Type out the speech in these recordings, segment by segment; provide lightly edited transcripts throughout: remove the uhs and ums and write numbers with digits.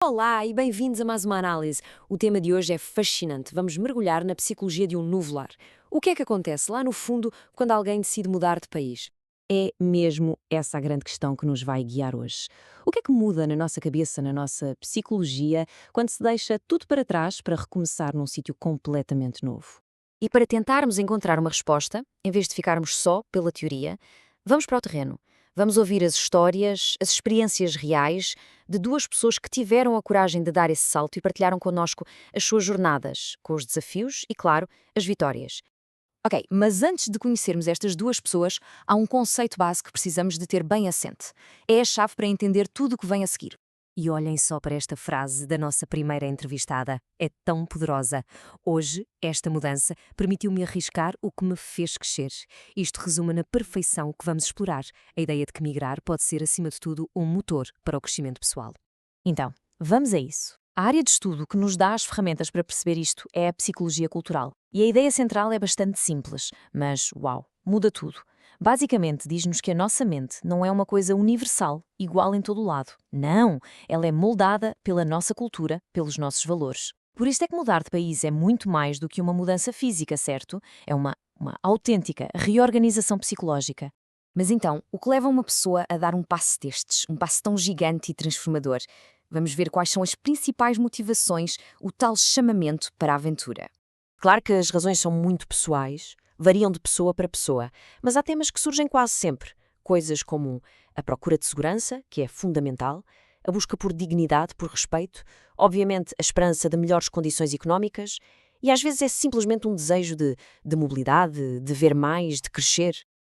Olá e bem-vindos a mais uma análise. O tema de hoje é fascinante. Vamos mergulhar na psicologia de um novo lar. O que é que acontece lá no fundo quando alguém decide mudar de país? É mesmo essa a grande questão que nos vai guiar hoje. O que é que muda na nossa cabeça, na nossa psicologia, quando se deixa tudo para trás para recomeçar num sítio completamente novo? E para tentarmos encontrar uma resposta, em vez de ficarmos só pela teoria, vamos para o terreno. Vamos ouvir as histórias, as experiências reais de duas pessoas que tiveram a coragem de dar esse salto e partilharam connosco as suas jornadas, com os desafios e, claro, as vitórias. Ok, mas antes de conhecermos estas duas pessoas, há um conceito básico que precisamos de ter bem assente. É a chave para entender tudo o que vem a seguir. E olhem só para esta frase da nossa primeira entrevistada. É tão poderosa. Hoje, esta mudança permitiu-me arriscar o que me fez crescer. Isto resume na perfeição o que vamos explorar. A ideia de que migrar pode ser, acima de tudo, um motor para o crescimento pessoal. Então, vamos a isso. A área de estudo que nos dá as ferramentas para perceber isto é a psicologia cultural. E a ideia central é bastante simples, mas, uau, muda tudo. Basicamente, diz-nos que a nossa mente não é uma coisa universal, igual em todo o lado. Não, ela é moldada pela nossa cultura, pelos nossos valores. Por isso é que mudar de país é muito mais do que uma mudança física, certo? É uma autêntica reorganização psicológica. Mas então, o que leva uma pessoa a dar um passo destes, um passo tão gigante e transformador? Vamos ver quais são as principais motivações, o tal chamamento para a aventura. Claro que as razões são muito pessoais, variam de pessoa para pessoa, mas há temas que surgem quase sempre. Coisas como a procura de segurança, que é fundamental, a busca por dignidade, por respeito, obviamente a esperança de melhores condições económicas, e às vezes é simplesmente um desejo de mobilidade, de ver mais, de crescer.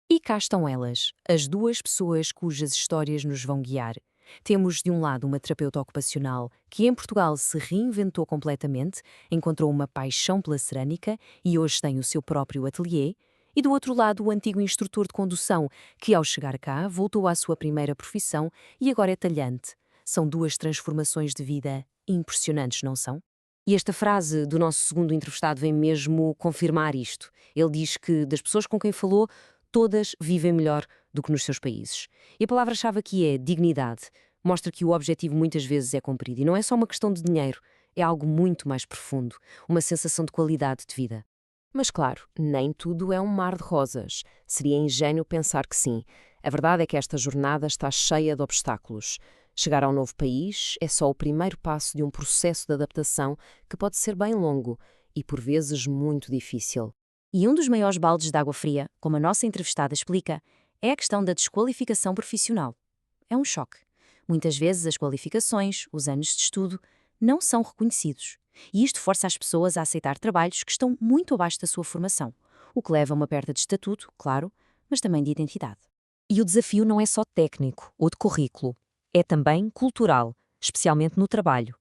E cá estão elas, as duas pessoas cujas histórias nos vão guiar. Temos, de um lado, uma terapeuta ocupacional que em Portugal se reinventou completamente, encontrou uma paixão pela cerâmica e hoje tem o seu próprio ateliê, e do outro lado, o antigo instrutor de condução que, ao chegar cá, voltou à sua primeira profissão e agora é talhante. São duas transformações de vida impressionantes, não são? E esta frase do nosso segundo entrevistado vem mesmo confirmar isto. Ele diz que, das pessoas com quem falou, todas vivem melhor do que nos seus países. E a palavra-chave aqui é dignidade. Mostra que o objetivo muitas vezes é cumprido. E não é só uma questão de dinheiro, é algo muito mais profundo, uma sensação de qualidade de vida. Mas claro, nem tudo é um mar de rosas. Seria ingênuo pensar que sim. A verdade é que esta jornada está cheia de obstáculos. Chegar a um novo país é só o primeiro passo de um processo de adaptação que pode ser bem longo e, por vezes, muito difícil. E um dos maiores baldes de água fria, como a nossa entrevistada explica, é a questão da desqualificação profissional. É um choque. Muitas vezes as qualificações, os anos de estudo, não são reconhecidos. E isto força as pessoas a aceitar trabalhos que estão muito abaixo da sua formação, o que leva a uma perda de estatuto, claro, mas também de identidade. E o desafio não é só técnico ou de currículo, é também cultural, especialmente no trabalho.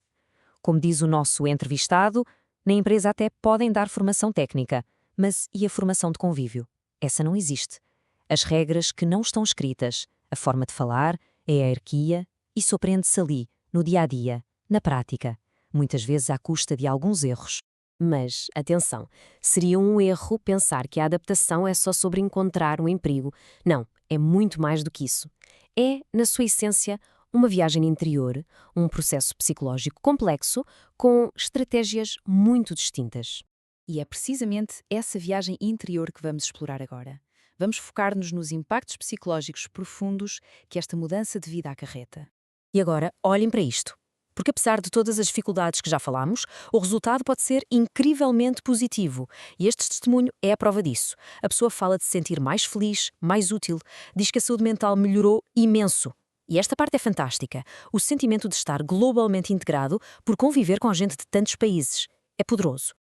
Como diz o nosso entrevistado, na empresa até podem dar formação técnica, mas e a formação de convívio? Essa não existe. As regras que não estão escritas, a forma de falar, a hierarquia, isso aprende-se ali, no dia a dia, na prática, muitas vezes à custa de alguns erros. Mas, atenção, seria um erro pensar que a adaptação é só sobre encontrar um emprego. Não, é muito mais do que isso. É, na sua essência, uma viagem interior, um processo psicológico complexo, com estratégias muito distintas. E é precisamente essa viagem interior que vamos explorar agora. Vamos focar-nos nos impactos psicológicos profundos que esta mudança de vida acarreta. E agora, olhem para isto. Porque apesar de todas as dificuldades que já falámos, o resultado pode ser incrivelmente positivo. E este testemunho é a prova disso. A pessoa fala de se sentir mais feliz, mais útil, diz que a saúde mental melhorou imenso. E esta parte é fantástica. O sentimento de estar globalmente integrado por conviver com gente de tantos países. É poderoso.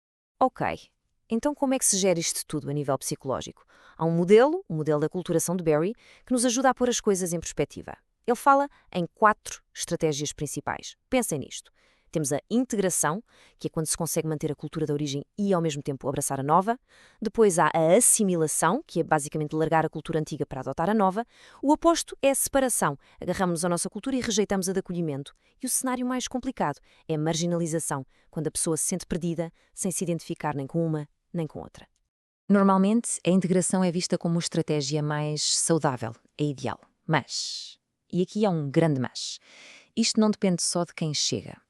Ok, então como é que se gera isto tudo a nível psicológico? Há um modelo, o modelo da aculturação de Berry, que nos ajuda a pôr as coisas em perspectiva. Ele fala em 4 estratégias principais. Pensem nisto. Temos a integração, que é quando se consegue manter a cultura da origem e, ao mesmo tempo, abraçar a nova. Depois há a assimilação, que é basicamente largar a cultura antiga para adotar a nova. O oposto é a separação. Agarramos-nos à nossa cultura e rejeitamos a de acolhimento. E o cenário mais complicado é a marginalização, quando a pessoa se sente perdida, sem se identificar nem com uma, nem com outra. Normalmente, a integração é vista como uma estratégia mais saudável, é ideal. Mas, e aqui há um grande mas, isto não depende só de quem chega.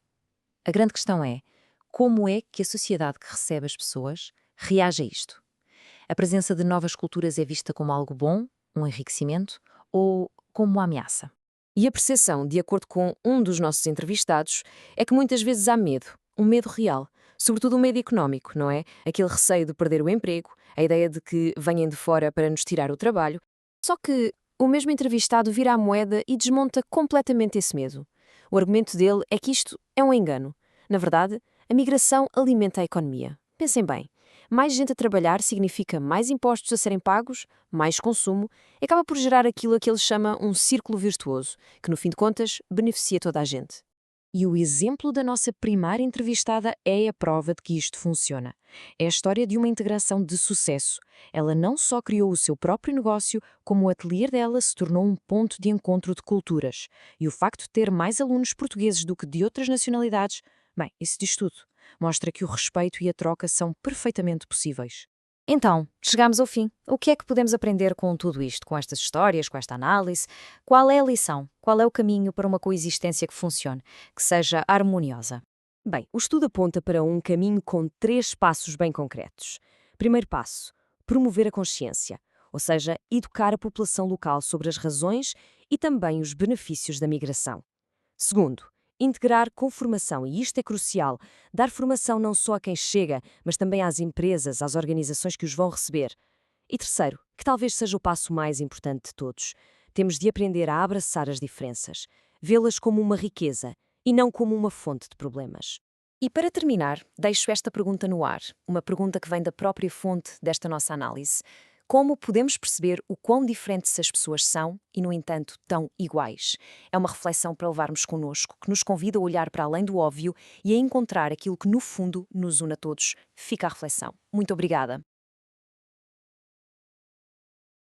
A grande questão é como é que a sociedade que recebe as pessoas reage a isto? A presença de novas culturas é vista como algo bom, um enriquecimento, ou como uma ameaça? E a percepção, de acordo com um dos nossos entrevistados, é que muitas vezes há medo, um medo real, sobretudo um medo económico, não é? Aquele receio de perder o emprego, a ideia de que venham de fora para nos tirar o trabalho. Só que o mesmo entrevistado vira a moeda e desmonta completamente esse medo. O argumento dele é que isto é um engano. Na verdade, a migração alimenta a economia. Pensem bem. Mais gente a trabalhar significa mais impostos a serem pagos, mais consumo, e acaba por gerar aquilo a que ele chama um círculo virtuoso, que no fim de contas beneficia toda a gente. E o exemplo da nossa primeira entrevistada é a prova de que isto funciona. É a história de uma integração de sucesso. Ela não só criou o seu próprio negócio, como o ateliê dela se tornou um ponto de encontro de culturas. E o facto de ter mais alunos portugueses do que de outras nacionalidades, bem, isso diz tudo. Mostra que o respeito e a troca são perfeitamente possíveis. Então, chegamos ao fim. O que é que podemos aprender com tudo isto, com estas histórias, com esta análise? Qual é a lição? Qual é o caminho para uma coexistência que funcione, que seja harmoniosa? Bem, o estudo aponta para um caminho com 3 passos bem concretos. Primeiro passo, promover a consciência, ou seja, educar a população local sobre as razões e também os benefícios da migração. Segundo, integrar com formação, e isto é crucial, dar formação não só a quem chega, mas também às empresas, às organizações que os vão receber. E terceiro, que talvez seja o passo mais importante de todos, temos de aprender a abraçar as diferenças, vê-las como uma riqueza e não como uma fonte de problemas. E para terminar, deixo esta pergunta no ar, uma pergunta que vem da própria fonte desta nossa análise. Como podemos perceber o quão diferentes as pessoas são e, no entanto, tão iguais? É uma reflexão para levarmos connosco, que nos convida a olhar para além do óbvio e a encontrar aquilo que, no fundo, nos une a todos. Fica a reflexão. Muito obrigada.